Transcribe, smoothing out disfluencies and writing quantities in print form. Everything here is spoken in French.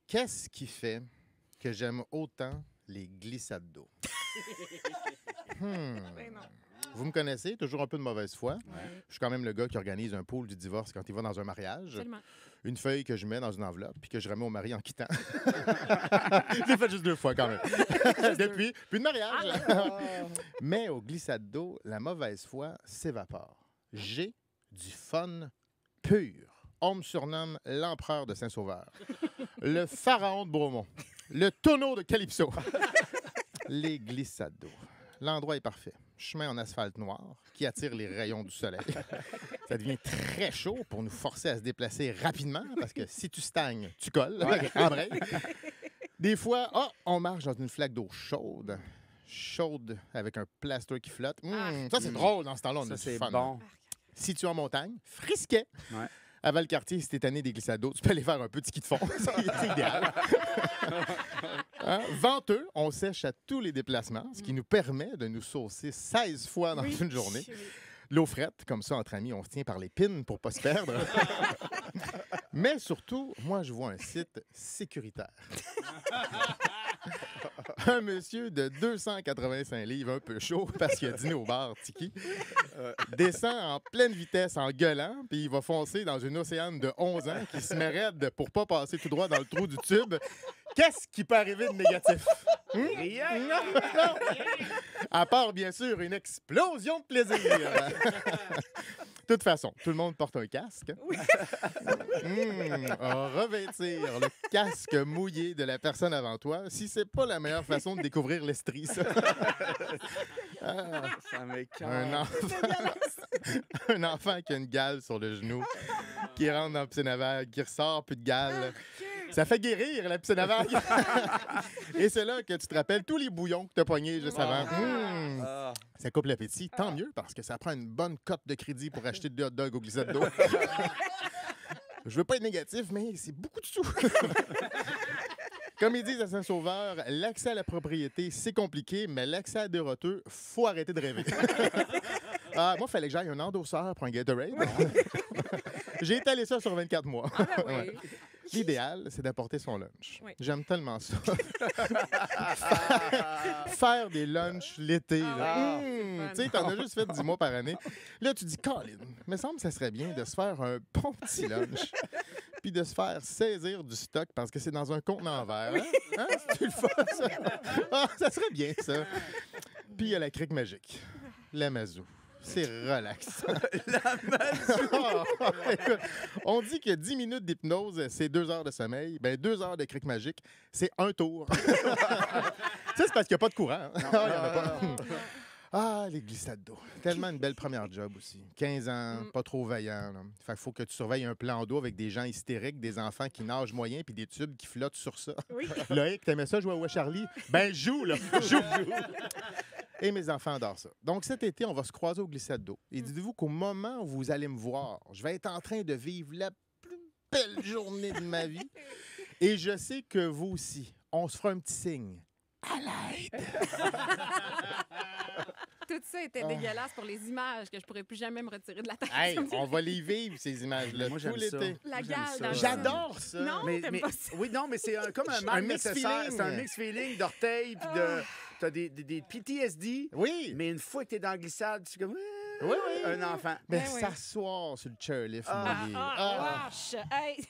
Qu'est-ce qui fait que j'aime autant les glissades d'eau? Ben non. Vous me connaissez, toujours un peu de mauvaise foi. Ouais. Je suis quand même le gars qui organise un pool du divorce quand il va dans un mariage. Absolument. Une feuille que je mets dans une enveloppe puis que je remets au mari en quittant. Je l'ai fait juste 2 fois quand même. Depuis, plus de mariage. Mais au glissade d'eau, la mauvaise foi s'évapore. J'ai du fun pur. On me surnomme l'empereur de Saint-Sauveur, le pharaon de Bromont, le tonneau de Calypso. Les glissades d'eau. L'endroit est parfait. Chemin en asphalte noir qui attire les rayons du soleil. Ça devient très chaud pour nous forcer à se déplacer rapidement parce que si tu stagnes, tu colles. Embraye. Des fois, on marche dans une flaque d'eau chaude. Chaude avec un plaster qui flotte. Ça, c'est drôle dans ce temps-là. On Ça, a du c'est fun. bon. Si tu es en montagne, frisquet. Ouais. À Valcartier, si t'es tanné des glissades d'eau, tu peux aller faire un peu de ski de fond. C'est idéal. Hein? Venteux, on sèche à tous les déplacements, ce qui nous permet de nous saucer 16 fois dans une journée. Oui. L'eau frette, comme ça, entre amis, on se tient par les pines pour pas se perdre. Mais surtout, moi, je vois un site sécuritaire. Un monsieur de 285 livres, un peu chaud, parce qu'il a dîné au bar Tiki, descend en pleine vitesse en gueulant, puis il va foncer dans une océane de 11 ans qui se met raide pour pas passer tout droit dans le trou du tube. Qu'est-ce qui peut arriver de négatif? Rien! Non. À part, bien sûr, une explosion de plaisir. De toute façon, tout le monde porte un casque. Revêtir le casque mouillé de la personne avant toi, si c'est pas la meilleure façon de découvrir l'estrie, ça. Ça m'écoeure. Un enfant qui a une gale sur le genou, qui rentre dans la piscine à vagues, qui ressort, plus de gale. Ça fait guérir, la piscine à vagues. Et c'est là que tu te rappelles tous les bouillons que tu as pognés juste avant. Ah. Ça coupe l'appétit. Tant mieux, parce que ça prend une bonne cote de crédit pour acheter des hot dogs au glissade d'eau. Je veux pas être négatif, mais c'est beaucoup de sous. Comme ils disent à Saint-Sauveur, l'accès à la propriété, c'est compliqué, mais l'accès à des roteux, faut arrêter de rêver. Moi, il fallait que j'aille un endosseur pour un Gatorade. J'ai étalé ça sur 24 mois. Oui. L'idéal, c'est d'apporter son lunch. Oui. J'aime tellement ça. Faire des lunchs l'été. là. c'est Tu sais, t'en as juste fait 10 mois par année. Là, tu dis, Colin, me semble que ça serait bien de se faire un bon petit lunch. Puis de se faire saisir du stock parce que c'est dans un contenant en verre. Hein? C'est le fun, ça? Ça serait bien, ça. Puis il y a la crique magique. La mazou. C'est relax. Écoute, on dit que 10 minutes d'hypnose, c'est 2 heures de sommeil. Ben 2 heures de crique magique, c'est un tour. Ça, c'est parce qu'il n'y a pas de courant. Il y en a pas. Les glissades d'eau. Tellement une belle première job aussi. 15 ans, pas trop vaillant. Là. Fait qu'il faut que tu surveilles un plan d'eau avec des gens hystériques, des enfants qui nagent moyen puis des tubes qui flottent sur ça. Oui. Loïc, t'aimais ça jouer à Charlie? Ben joue, là! Joue! Et mes enfants adorent ça. Donc, cet été, on va se croiser au glissade d'eau. Et dites-vous qu'au moment où vous allez me voir, je vais être en train de vivre la plus belle journée de ma vie. Et je sais que vous aussi, on se fera un petit signe. À l'aide! Tout ça était dégueulasse pour les images que je pourrais plus jamais me retirer de la tête. Hey, on va les vivre, ces images-là, Moi, tout j'aime ça. l'été. La J'aime gale ça. dans le J'adore ça! Non, t'aimes pas ça. Oui, non, mais c'est comme un mal mix nécessaire. feeling. C'est un mix feeling d'orteil, puis de... T'as des PTSD, Oui! mais une fois que t'es dans la glissade, tu es comme... Oui, oui. Un enfant. Mais Ben oui. s'asseoir sur le chairlift Ah, mouillé. wesh! Hey,